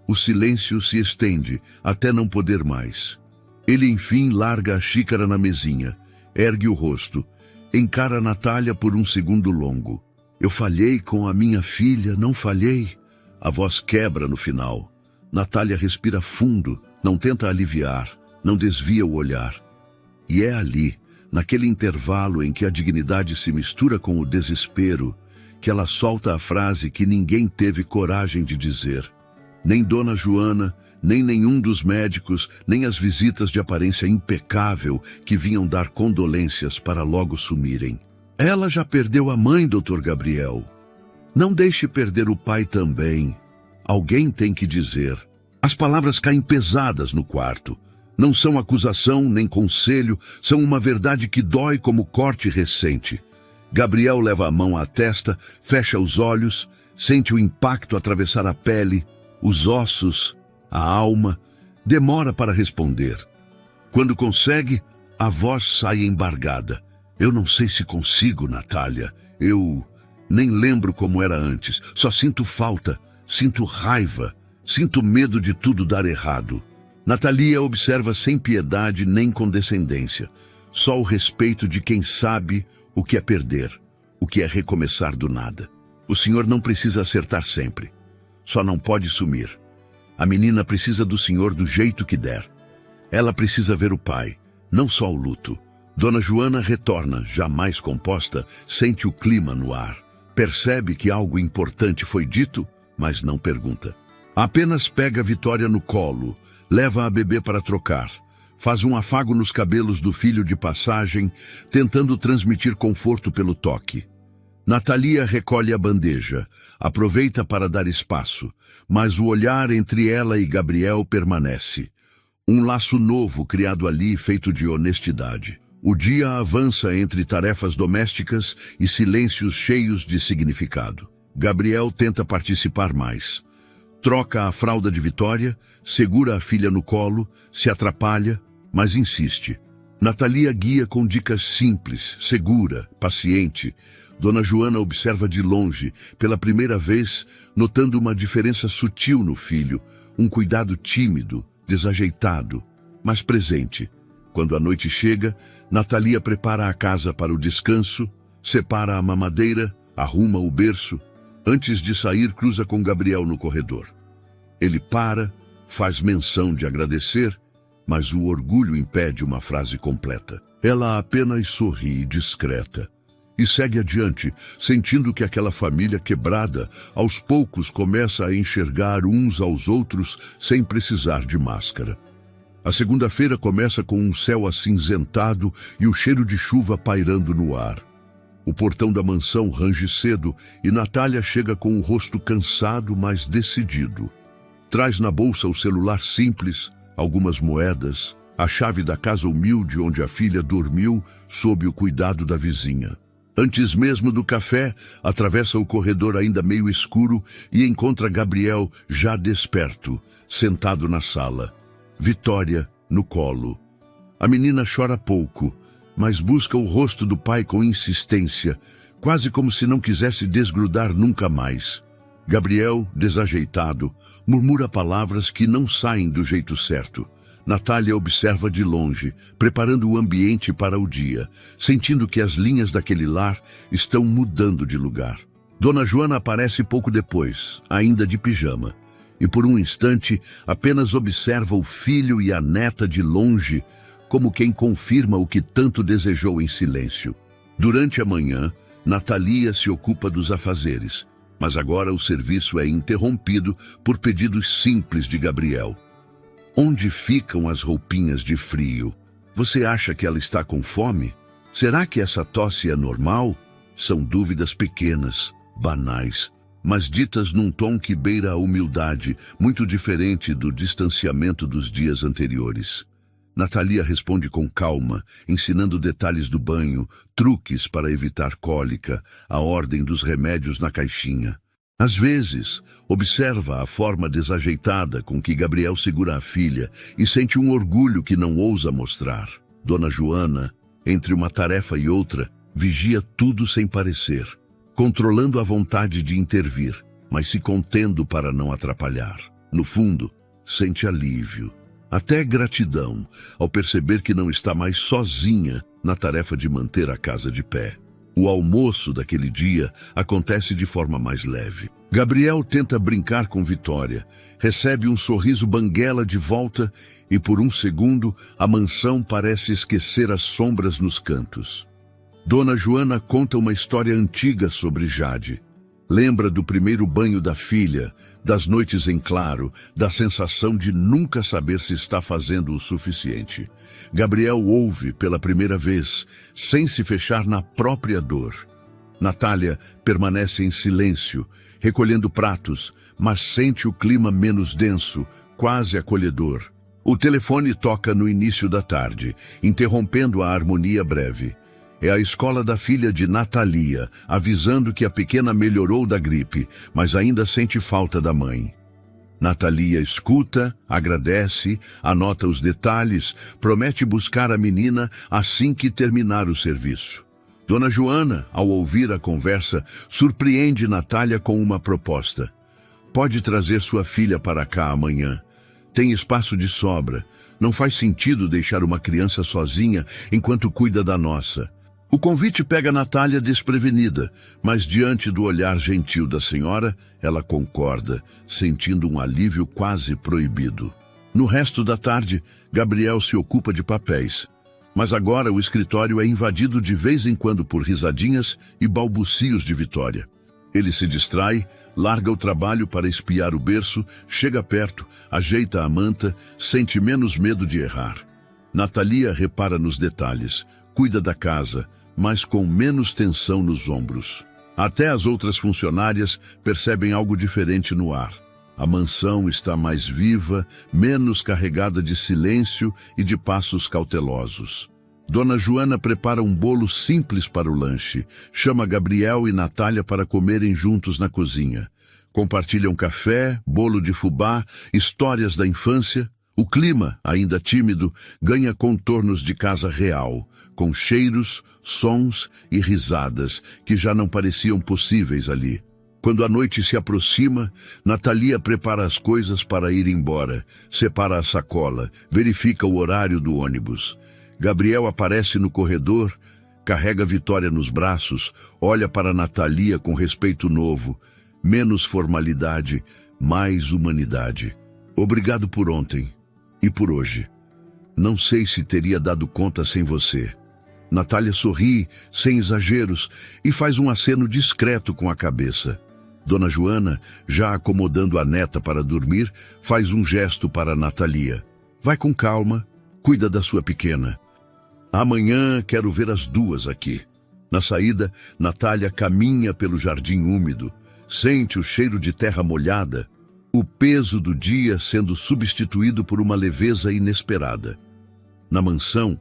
O silêncio se estende, até não poder mais. Ele, enfim, larga a xícara na mesinha, ergue o rosto, encara Natália por um segundo longo. Eu falhei com a minha filha, não falhei? A voz quebra no final. Natália respira fundo, não tenta aliviar, não desvia o olhar. E é ali, naquele intervalo em que a dignidade se mistura com o desespero, que ela solta a frase que ninguém teve coragem de dizer. Nem Dona Joana, nem nenhum dos médicos, nem as visitas de aparência impecável que vinham dar condolências para logo sumirem. Ela já perdeu a mãe, Dr. Gabriel. Não deixe perder o pai também. Alguém tem que dizer. As palavras caem pesadas no quarto. Não são acusação nem conselho, são uma verdade que dói como corte recente. Gabriel leva a mão à testa, fecha os olhos, sente o impacto atravessar a pele, os ossos, a alma, demora para responder. Quando consegue, a voz sai embargada. Eu não sei se consigo, Natália. Eu nem lembro como era antes. Só sinto falta, sinto raiva, sinto medo de tudo dar errado. Natalia observa sem piedade nem condescendência. Só o respeito de quem sabe o que é perder, o que é recomeçar do nada. O senhor não precisa acertar sempre. Só não pode sumir. A menina precisa do senhor do jeito que der. Ela precisa ver o pai, não só o luto. Dona Joana retorna, já mais composta, sente o clima no ar. Percebe que algo importante foi dito, mas não pergunta. Apenas pega Vitória no colo, leva a bebê para trocar. Faz um afago nos cabelos do filho de passagem, tentando transmitir conforto pelo toque. Natalia recolhe a bandeja, aproveita para dar espaço, mas o olhar entre ela e Gabriel permanece. Um laço novo criado ali, feito de honestidade. O dia avança entre tarefas domésticas e silêncios cheios de significado. Gabriel tenta participar mais. Troca a fralda de Vitória, segura a filha no colo, se atrapalha, mas insiste. Natalia guia com dicas simples, segura, paciente. Dona Joana observa de longe, pela primeira vez, notando uma diferença sutil no filho, um cuidado tímido, desajeitado, mas presente. Quando a noite chega, Natalia prepara a casa para o descanso, separa a mamadeira, arruma o berço. Antes de sair, cruza com Gabriel no corredor. Ele para, faz menção de agradecer, mas o orgulho impede uma frase completa. Ela apenas sorri discreta e segue adiante, sentindo que aquela família quebrada, aos poucos começa a enxergar uns aos outros sem precisar de máscara. A segunda-feira começa com um céu acinzentado e o cheiro de chuva pairando no ar. O portão da mansão range cedo e Natália chega com o rosto cansado, mas decidido. Traz na bolsa o celular simples, algumas moedas, a chave da casa humilde onde a filha dormiu sob o cuidado da vizinha. Antes mesmo do café, atravessa o corredor ainda meio escuro e encontra Gabriel já desperto, sentado na sala. Vitória no colo. A menina chora pouco, mas busca o rosto do pai com insistência, quase como se não quisesse desgrudar nunca mais. Gabriel, desajeitado, murmura palavras que não saem do jeito certo. Natália observa de longe, preparando o ambiente para o dia, sentindo que as linhas daquele lar estão mudando de lugar. Dona Joana aparece pouco depois, ainda de pijama, e por um instante apenas observa o filho e a neta de longe, como quem confirma o que tanto desejou em silêncio. Durante a manhã, Natalia se ocupa dos afazeres, mas agora o serviço é interrompido por pedidos simples de Gabriel. Onde ficam as roupinhas de frio? Você acha que ela está com fome? Será que essa tosse é normal? São dúvidas pequenas, banais, mas ditas num tom que beira a humildade, muito diferente do distanciamento dos dias anteriores. Natalia responde com calma, ensinando detalhes do banho, truques para evitar cólica, a ordem dos remédios na caixinha. Às vezes, observa a forma desajeitada com que Gabriel segura a filha e sente um orgulho que não ousa mostrar. Dona Joana, entre uma tarefa e outra, vigia tudo sem parecer, controlando a vontade de intervir, mas se contendo para não atrapalhar. No fundo, sente alívio, até gratidão, ao perceber que não está mais sozinha na tarefa de manter a casa de pé. O almoço daquele dia acontece de forma mais leve. Gabriel tenta brincar com Vitória, recebe um sorriso banguela de volta e por um segundo a mansão parece esquecer as sombras nos cantos. Dona Joana conta uma história antiga sobre Jade. Lembra do primeiro banho da filha, das noites em claro, da sensação de nunca saber se está fazendo o suficiente. Gabriel ouve pela primeira vez, sem se fechar na própria dor. Natália permanece em silêncio, recolhendo pratos, mas sente o clima menos denso, quase acolhedor. O telefone toca no início da tarde, interrompendo a harmonia breve. É a escola da filha de Natalia, avisando que a pequena melhorou da gripe, mas ainda sente falta da mãe. Natalia escuta, agradece, anota os detalhes, promete buscar a menina assim que terminar o serviço. Dona Joana, ao ouvir a conversa, surpreende Natália com uma proposta. Pode trazer sua filha para cá amanhã. Tem espaço de sobra. Não faz sentido deixar uma criança sozinha enquanto cuida da nossa. O convite pega Natália desprevenida, mas diante do olhar gentil da senhora, ela concorda, sentindo um alívio quase proibido. No resto da tarde, Gabriel se ocupa de papéis, mas agora o escritório é invadido de vez em quando por risadinhas e balbucios de Vitória. Ele se distrai, larga o trabalho para espiar o berço, chega perto, ajeita a manta, sente menos medo de errar. Natalia repara nos detalhes, cuida da casa, mas com menos tensão nos ombros. Até as outras funcionárias percebem algo diferente no ar. A mansão está mais viva, menos carregada de silêncio e de passos cautelosos. Dona Joana prepara um bolo simples para o lanche, chama Gabriel e Natália para comerem juntos na cozinha. Compartilham café, bolo de fubá, histórias da infância. O clima, ainda tímido, ganha contornos de casa real, com cheiros, sons e risadas que já não pareciam possíveis ali. Quando a noite se aproxima, Natalia prepara as coisas para ir embora, separa a sacola, verifica o horário do ônibus. Gabriel aparece no corredor, carrega Vitória nos braços, olha para Natalia com respeito novo, menos formalidade, mais humanidade. Obrigado por ontem e por hoje. Não sei se teria dado conta sem você. Natália sorri, sem exageros, e faz um aceno discreto com a cabeça. Dona Joana, já acomodando a neta para dormir, faz um gesto para Natalia. Vai com calma, cuida da sua pequena. Amanhã quero ver as duas aqui. Na saída, Natália caminha pelo jardim úmido, sente o cheiro de terra molhada, o peso do dia sendo substituído por uma leveza inesperada. Na mansão,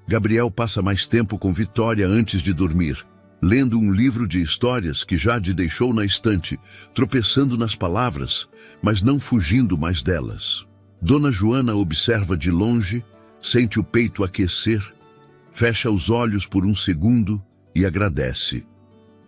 Gabriel passa mais tempo com Vitória antes de dormir, lendo um livro de histórias que Jade deixou na estante, tropeçando nas palavras, mas não fugindo mais delas. Dona Joana observa de longe, sente o peito aquecer, fecha os olhos por um segundo e agradece.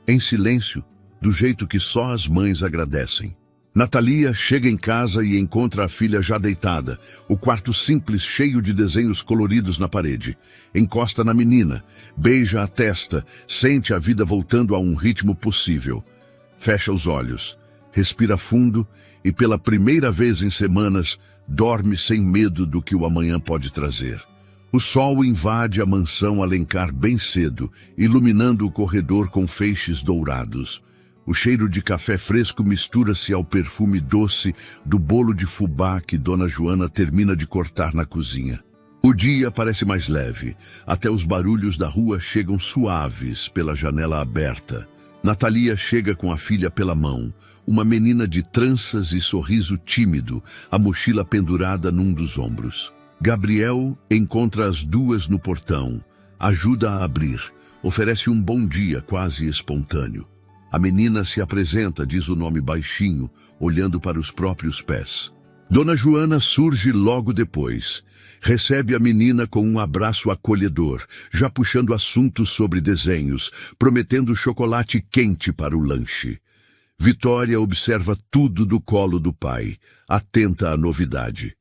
Em silêncio, do jeito que só as mães agradecem. Natalia chega em casa e encontra a filha já deitada, o quarto simples cheio de desenhos coloridos na parede. Encosta na menina, beija a testa, sente a vida voltando a um ritmo possível. Fecha os olhos, respira fundo e pela primeira vez em semanas, dorme sem medo do que o amanhã pode trazer. O sol invade a mansão Alencar bem cedo, iluminando o corredor com feixes dourados. O cheiro de café fresco mistura-se ao perfume doce do bolo de fubá que Dona Joana termina de cortar na cozinha. O dia parece mais leve, até os barulhos da rua chegam suaves pela janela aberta. Natalia chega com a filha pela mão, uma menina de tranças e sorriso tímido, a mochila pendurada num dos ombros. Gabriel encontra as duas no portão, ajuda a abrir, oferece um bom dia quase espontâneo. A menina se apresenta, diz o nome baixinho, olhando para os próprios pés. Dona Joana surge logo depois. Recebe a menina com um abraço acolhedor, já puxando assuntos sobre desenhos, prometendo chocolate quente para o lanche. Vitória observa tudo do colo do pai, atenta à novidade.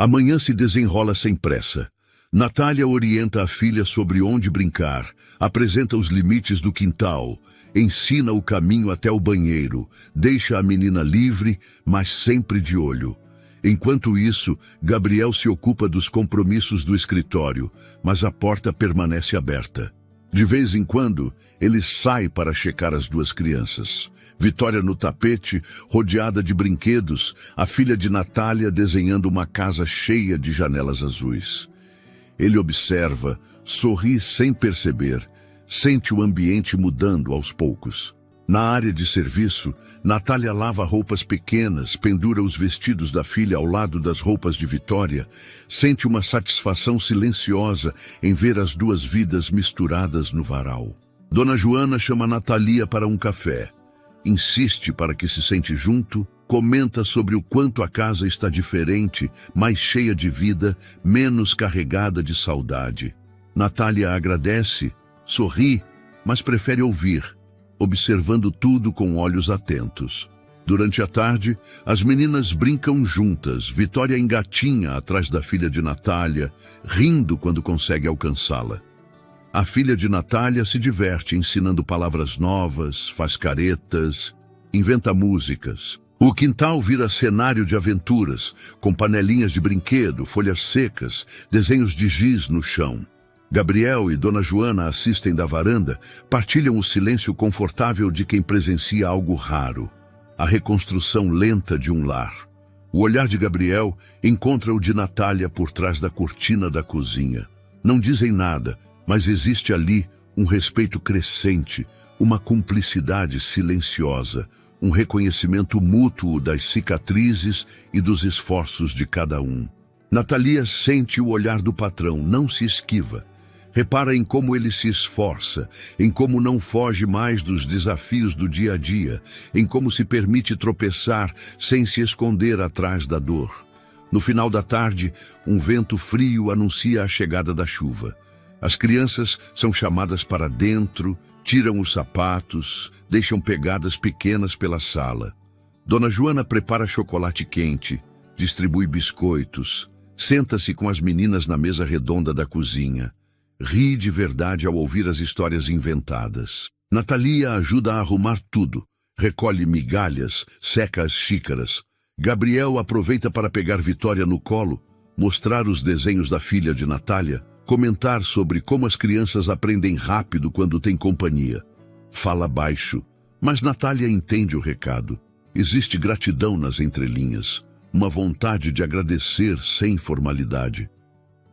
A manhã se desenrola sem pressa. Natália orienta a filha sobre onde brincar, apresenta os limites do quintal, ensina o caminho até o banheiro, deixa a menina livre, mas sempre de olho. Enquanto isso, Gabriel se ocupa dos compromissos do escritório, mas a porta permanece aberta. De vez em quando, ele sai para checar as duas crianças. Vitória no tapete, rodeada de brinquedos, a filha de Natália desenhando uma casa cheia de janelas azuis. Ele observa, sorri sem perceber, sente o ambiente mudando aos poucos. Na área de serviço, Natália lava roupas pequenas, pendura os vestidos da filha ao lado das roupas de Vitória, sente uma satisfação silenciosa em ver as duas vidas misturadas no varal. Dona Joana chama Natalia para um café, insiste para que se sente junto, comenta sobre o quanto a casa está diferente, mais cheia de vida, menos carregada de saudade. Natália agradece, sorri, mas prefere ouvir, observando tudo com olhos atentos. Durante a tarde, as meninas brincam juntas. Vitória engatinha atrás da filha de Natália, rindo quando consegue alcançá-la. A filha de Natália se diverte ensinando palavras novas, faz caretas, inventa músicas. O quintal vira cenário de aventuras, com panelinhas de brinquedo, folhas secas, desenhos de giz no chão. Gabriel e Dona Joana assistem da varanda, partilham o silêncio confortável de quem presencia algo raro, a reconstrução lenta de um lar. O olhar de Gabriel encontra o de Natália por trás da cortina da cozinha. Não dizem nada, mas existe ali um respeito crescente, uma cumplicidade silenciosa, um reconhecimento mútuo das cicatrizes e dos esforços de cada um. Natalia sente o olhar do patrão, não se esquiva. Repara em como ele se esforça, em como não foge mais dos desafios do dia a dia, em como se permite tropeçar sem se esconder atrás da dor. No final da tarde, um vento frio anuncia a chegada da chuva. As crianças são chamadas para dentro, tiram os sapatos, deixam pegadas pequenas pela sala. Dona Joana prepara chocolate quente, distribui biscoitos, senta-se com as meninas na mesa redonda da cozinha. Ri de verdade ao ouvir as histórias inventadas. Natalia ajuda a arrumar tudo, recolhe migalhas, seca as xícaras. Gabriel aproveita para pegar Vitória no colo, mostrar os desenhos da filha de Natália, comentar sobre como as crianças aprendem rápido quando têm companhia. Fala baixo, mas Natália entende o recado. Existe gratidão nas entrelinhas, uma vontade de agradecer sem formalidade.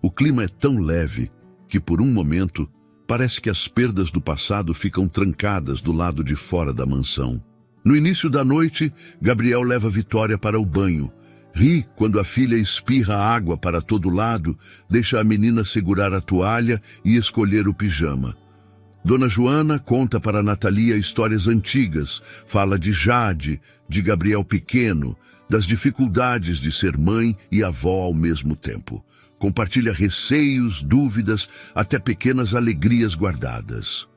O clima é tão leve que, por um momento, Parece que as perdas do passado ficam trancadas do lado de fora da mansão. No início da noite, Gabriel leva Vitória para o banho. Ri quando a filha espirra água para todo lado, deixa a menina segurar a toalha e escolher o pijama. Dona Joana conta para Natalia histórias antigas, fala de Jade, de Gabriel pequeno, das dificuldades de ser mãe e avó ao mesmo tempo. Compartilha receios, dúvidas, até pequenas alegrias guardadas.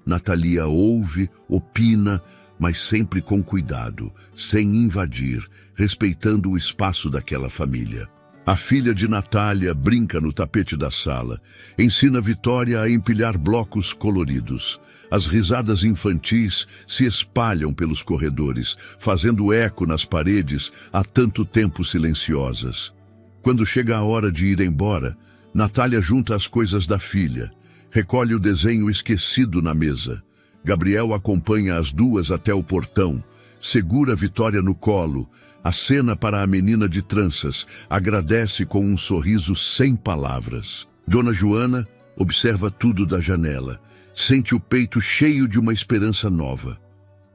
Natalia ouve, opina, mas sempre com cuidado, sem invadir, respeitando o espaço daquela família. A filha de Natália brinca no tapete da sala, ensina Vitória a empilhar blocos coloridos. As risadas infantis se espalham pelos corredores, fazendo eco nas paredes há tanto tempo silenciosas. Quando chega a hora de ir embora, Natália junta as coisas da filha, recolhe o desenho esquecido na mesa. Gabriel acompanha as duas até o portão, segura Vitória no colo, acena para a menina de tranças, agradece com um sorriso sem palavras. Dona Joana observa tudo da janela, sente o peito cheio de uma esperança nova.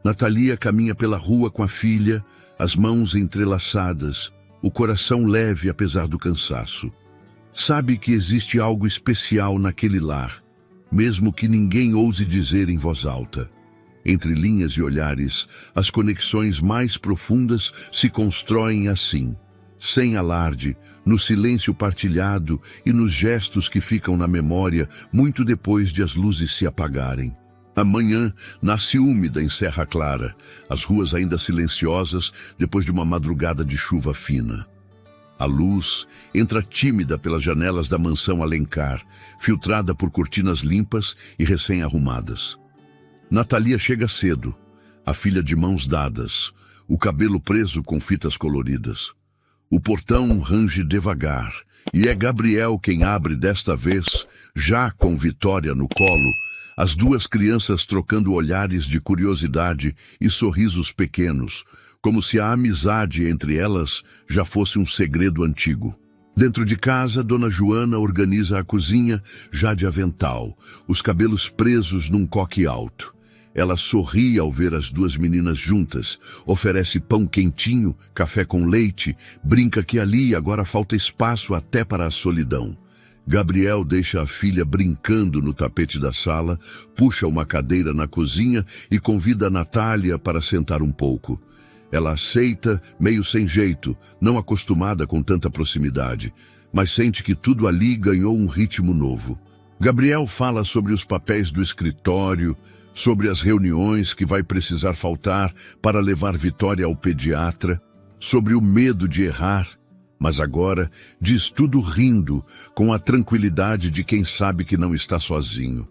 Natalia caminha pela rua com a filha, as mãos entrelaçadas, o coração leve apesar do cansaço. Sabe que existe algo especial naquele lar, mesmo que ninguém ouse dizer em voz alta. Entre linhas e olhares, as conexões mais profundas se constroem assim, sem alarde, no silêncio partilhado e nos gestos que ficam na memória muito depois de as luzes se apagarem. A manhã nasce úmida em Serra Clara, as ruas ainda silenciosas depois de uma madrugada de chuva fina. A luz entra tímida pelas janelas da mansão Alencar, filtrada por cortinas limpas e recém-arrumadas. Natalia chega cedo, a filha de mãos dadas, o cabelo preso com fitas coloridas. O portão range devagar, e é Gabriel quem abre desta vez, já com Vitória no colo, as duas crianças trocando olhares de curiosidade e sorrisos pequenos, como se a amizade entre elas já fosse um segredo antigo. Dentro de casa, Dona Joana organiza a cozinha, já de avental, os cabelos presos num coque alto. Ela sorri ao ver as duas meninas juntas, oferece pão quentinho, café com leite, brinca que ali agora falta espaço até para a solidão. Gabriel deixa a filha brincando no tapete da sala, puxa uma cadeira na cozinha e convida a Natália para sentar um pouco. Ela aceita, meio sem jeito, não acostumada com tanta proximidade, mas sente que tudo ali ganhou um ritmo novo. Gabriel fala sobre os papéis do escritório, sobre as reuniões que vai precisar faltar para levar Vitória ao pediatra, sobre o medo de errar, mas agora diz tudo rindo, com a tranquilidade de quem sabe que não está sozinho.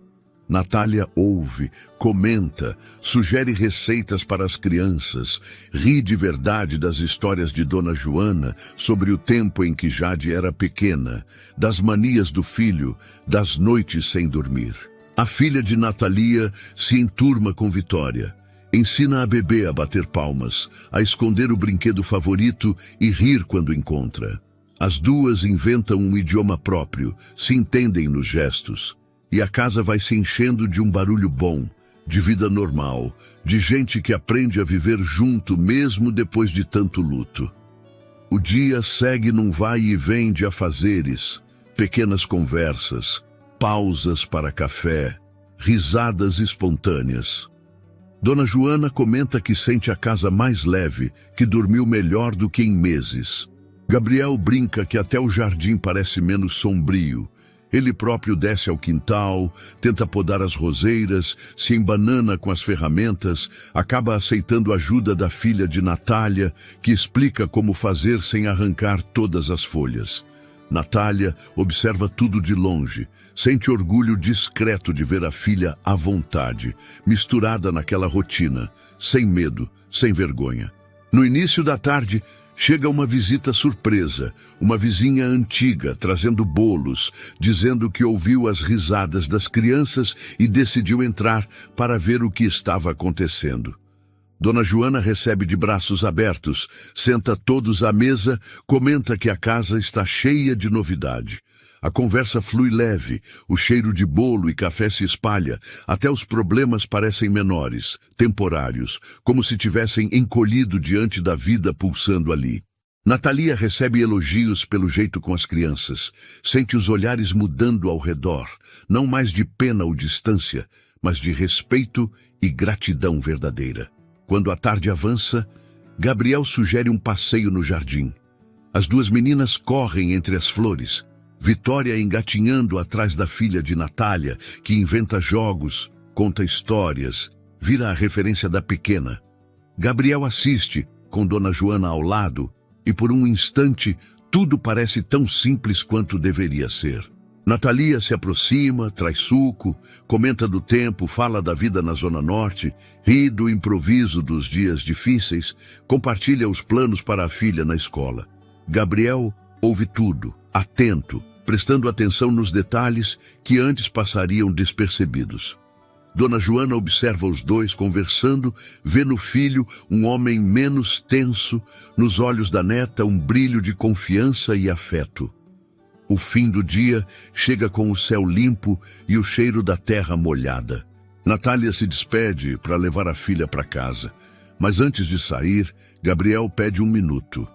Natália ouve, comenta, sugere receitas para as crianças, ri de verdade das histórias de Dona Joana sobre o tempo em que Jade era pequena, das manias do filho, das noites sem dormir. A filha de Natalia se enturma com Vitória. Ensina a bebê a bater palmas, a esconder o brinquedo favorito e rir quando encontra. As duas inventam um idioma próprio, se entendem nos gestos. E a casa vai se enchendo de um barulho bom, de vida normal, de gente que aprende a viver junto mesmo depois de tanto luto. O dia segue num vai e vem de afazeres, pequenas conversas, pausas para café, risadas espontâneas. Dona Joana comenta que sente a casa mais leve, que dormiu melhor do que em meses. Gabriel brinca que até o jardim parece menos sombrio. Ele próprio desce ao quintal, tenta podar as roseiras, se embanana com as ferramentas, acaba aceitando a ajuda da filha de Natália, que explica como fazer sem arrancar todas as folhas. Natália observa tudo de longe, sente orgulho discreto de ver a filha à vontade, misturada naquela rotina, sem medo, sem vergonha. No início da tarde, chega uma visita surpresa, uma vizinha antiga trazendo bolos, dizendo que ouviu as risadas das crianças e decidiu entrar para ver o que estava acontecendo. Dona Joana recebe de braços abertos, senta todos à mesa, comenta que a casa está cheia de novidade. A conversa flui leve, o cheiro de bolo e café se espalha, até os problemas parecem menores, temporários, como se tivessem encolhido diante da vida pulsando ali. Natalia recebe elogios pelo jeito com as crianças, sente os olhares mudando ao redor, não mais de pena ou distância, mas de respeito e gratidão verdadeira. Quando a tarde avança, Gabriel sugere um passeio no jardim. As duas meninas correm entre as flores, Vitória engatinhando atrás da filha de Natália, que inventa jogos, conta histórias, vira a referência da pequena. Gabriel assiste, com Dona Joana ao lado, e por um instante tudo parece tão simples quanto deveria ser. Natalia se aproxima, traz suco, comenta do tempo, fala da vida na Zona Norte, ri do improviso dos dias difíceis, compartilha os planos para a filha na escola. Gabriel ouve tudo, atento, prestando atenção nos detalhes que antes passariam despercebidos. Dona Joana observa os dois conversando, vê no filho um homem menos tenso, nos olhos da neta um brilho de confiança e afeto. O fim do dia chega com o céu limpo e o cheiro da terra molhada. Natália se despede para levar a filha para casa, mas antes de sair, Gabriel pede um minuto.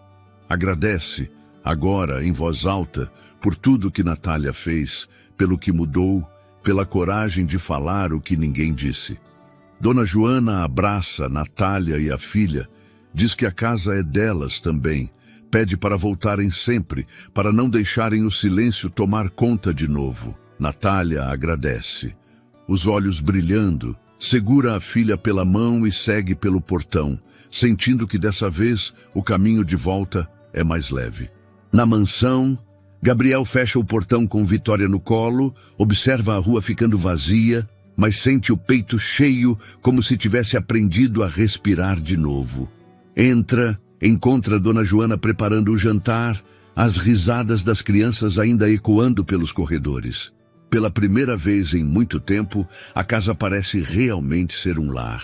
Agradece, agora em voz alta, por tudo que Natália fez, pelo que mudou, pela coragem de falar o que ninguém disse. Dona Joana abraça Natália e a filha, diz que a casa é delas também, pede para voltarem sempre, para não deixarem o silêncio tomar conta de novo. Natália agradece. Os olhos brilhando, segura a filha pela mão e segue pelo portão, sentindo que dessa vez o caminho de volta é mais leve. Na mansão, Gabriel fecha o portão com Vitória no colo, observa a rua ficando vazia, mas sente o peito cheio como se tivesse aprendido a respirar de novo. Encontra Dona Joana preparando o jantar, as risadas das crianças ainda ecoando pelos corredores. Pela primeira vez em muito tempo, a casa parece realmente ser um lar.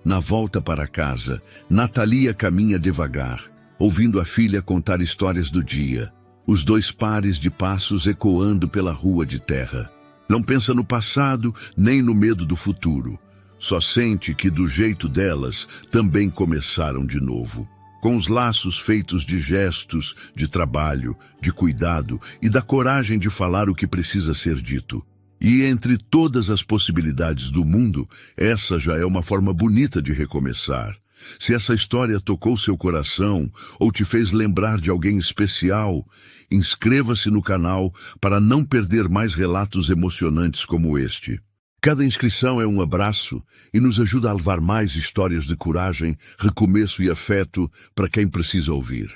Na volta para casa, Natalia caminha devagar, ouvindo a filha contar histórias do dia, os dois pares de passos ecoando pela rua de terra. Não pensa no passado, nem no medo do futuro. Só sente que do jeito delas, também começaram de novo. Com os laços feitos de gestos, de trabalho, de cuidado e da coragem de falar o que precisa ser dito. E entre todas as possibilidades do mundo, essa já é uma forma bonita de recomeçar. Se essa história tocou seu coração ou te fez lembrar de alguém especial, inscreva-se no canal para não perder mais relatos emocionantes como este. Cada inscrição é um abraço e nos ajuda a levar mais histórias de coragem, recomeço e afeto para quem precisa ouvir.